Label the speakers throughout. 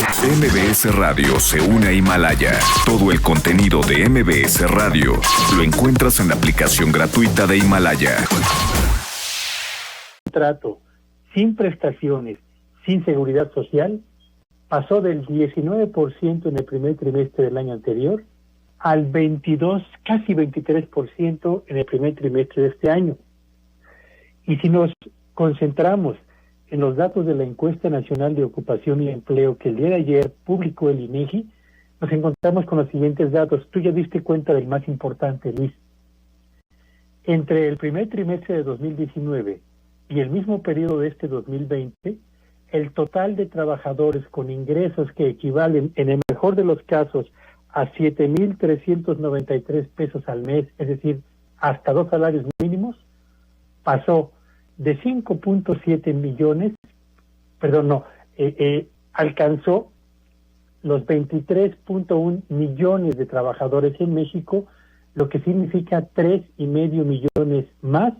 Speaker 1: MBS Radio se une a Himalaya. Todo el contenido de MBS Radio lo encuentras en la aplicación gratuita de Himalaya.
Speaker 2: Trato sin prestaciones, sin seguridad social, pasó del 19% en el primer trimestre del año anterior al 22, casi 23% en el primer trimestre de este año. Y si nos concentramos en los datos de la Encuesta Nacional de Ocupación y Empleo que el día de ayer publicó el INEGI, nos encontramos con los siguientes datos. Tú ya diste cuenta del más importante, Luis. Entre el primer trimestre de 2019 y el mismo periodo de este 2020, el total de trabajadores con ingresos que equivalen, en el mejor de los casos, a 7,393 pesos al mes, es decir, hasta 2 salarios mínimos, pasó de 5.7 millones, alcanzó los 23.1 millones de trabajadores en México, lo que significa 3,5 millones más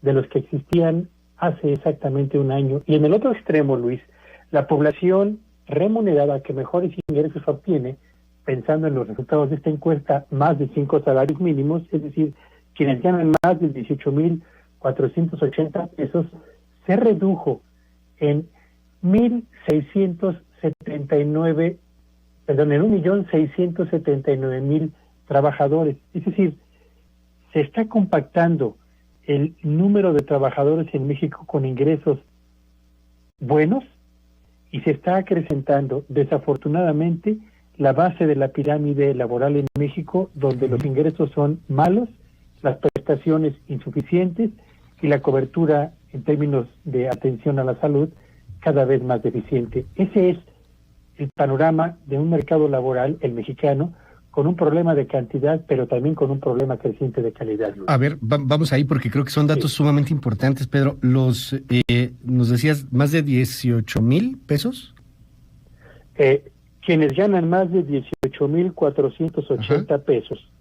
Speaker 2: de los que existían hace exactamente un año. Y en el otro extremo, Luis, la población remunerada que mejores ingresos obtiene, pensando en los resultados de esta encuesta, más de 5 salarios mínimos, es decir, quienes ganan más de 18,480 pesos, se redujo en 1,679,000 trabajadores. Es decir, se está compactando el número de trabajadores en México con ingresos buenos y se está acrecentando, desafortunadamente, la base de la pirámide laboral en México, donde los ingresos son malos, las prestaciones insuficientes y la cobertura en términos de atención a la salud cada vez más deficiente. Ese es el panorama de un mercado laboral, el mexicano, con un problema de cantidad, pero también con un problema creciente de calidad.
Speaker 3: A ver, vamos ahí porque creo que son datos sumamente importantes, Pedro. Nos decías, más de 18,000 pesos.
Speaker 2: Quienes ganan más de 18,480 pesos,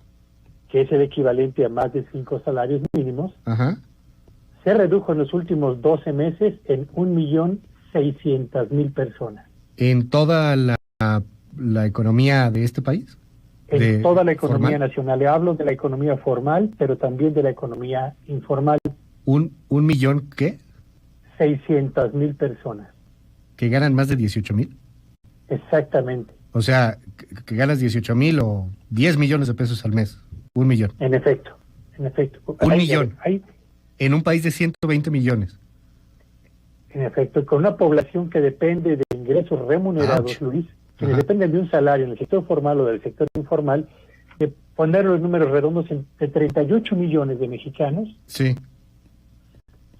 Speaker 2: que es el equivalente a más de 5 salarios mínimos, se redujo en los últimos 12 meses en 1,600,000 personas.
Speaker 3: ¿En toda la economía de este país?
Speaker 2: En toda la economía
Speaker 3: formal
Speaker 2: nacional. Hablo de la economía formal, pero también de la economía informal.
Speaker 3: ¿Un millón qué?
Speaker 2: 600,000 personas.
Speaker 3: ¿Que ganan más de 18,000?
Speaker 2: Exactamente.
Speaker 3: O sea, que ganas 18,000 o 10 millones de pesos al mes. 1 millón.
Speaker 2: En efecto.
Speaker 3: Un millón. En un país de 120 millones.
Speaker 2: En efecto, con una población que depende de ingresos remunerados, Luis, quienes dependen de un salario en el sector formal o del sector informal, de poner los números redondos de 38 millones de mexicanos.
Speaker 3: Sí.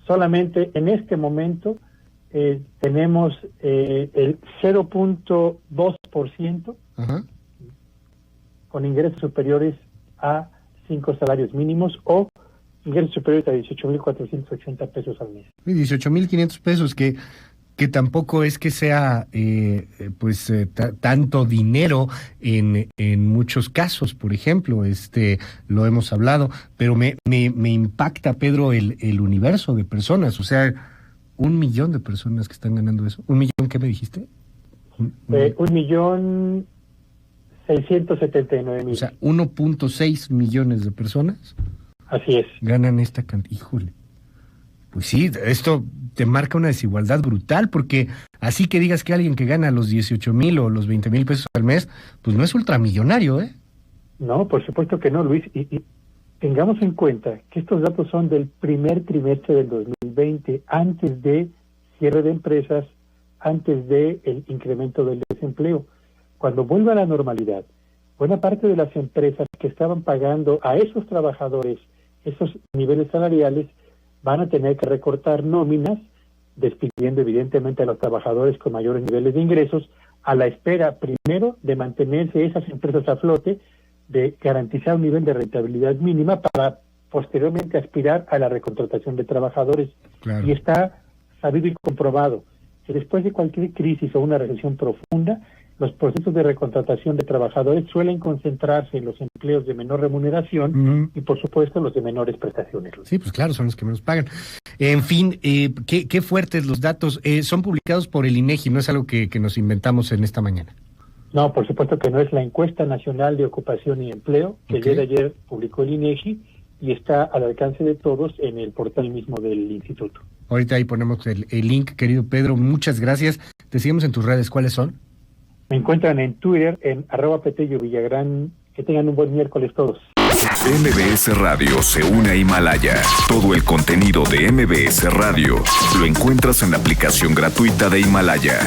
Speaker 2: Solamente en este momento tenemos el 0.2% con ingresos superiores a 5 salarios mínimos o ingresos superiores a 18,480 pesos al mes.
Speaker 3: 18,500 pesos, que tampoco es que sea tanto dinero en muchos casos, por ejemplo, lo hemos hablado, pero me impacta, Pedro, el universo de personas, o sea, 1 millón de personas que están ganando eso. ¿1 millón qué me dijiste?
Speaker 2: 1,679,000.
Speaker 3: O sea, 1.6 millones de personas.
Speaker 2: Así es.
Speaker 3: Ganan esta cantidad. Híjole. Pues sí, esto te marca una desigualdad brutal, porque así que digas que alguien que gana los 18,000 o los 20,000 pesos al mes, pues no es ultramillonario, ¿eh?
Speaker 2: No, por supuesto que no, Luis. Y tengamos en cuenta que estos datos son del primer trimestre del 2020, antes de cierre de empresas, antes de el incremento del desempleo. Cuando vuelva a la normalidad, buena parte de las empresas que estaban pagando a esos trabajadores esos niveles salariales van a tener que recortar nóminas, despidiendo evidentemente a los trabajadores con mayores niveles de ingresos, a la espera primero de mantenerse esas empresas a flote, de garantizar un nivel de rentabilidad mínima para posteriormente aspirar a la recontratación de trabajadores. Claro. Y está sabido y comprobado que después de cualquier crisis o una recesión profunda, los procesos de recontratación de trabajadores suelen concentrarse en los empleos de menor remuneración y, por supuesto, los de menores prestaciones.
Speaker 3: Sí, pues claro, son los que menos pagan. En fin, qué fuertes los datos. Son publicados por el INEGI, no es algo que nos inventamos en esta mañana.
Speaker 2: No, por supuesto que no, es la Encuesta Nacional de Ocupación y Empleo, que el día de ayer publicó el INEGI y está al alcance de todos en el portal mismo del instituto. Ahorita
Speaker 3: ahí ponemos el link, querido Pedro, muchas gracias. Te seguimos en tus redes, ¿cuáles son?
Speaker 2: Me encuentran en Twitter, en @PetelloVillagrán. Que tengan un buen miércoles todos.
Speaker 1: MBS Radio se une a Himalaya. Todo el contenido de MBS Radio lo encuentras en la aplicación gratuita de Himalaya.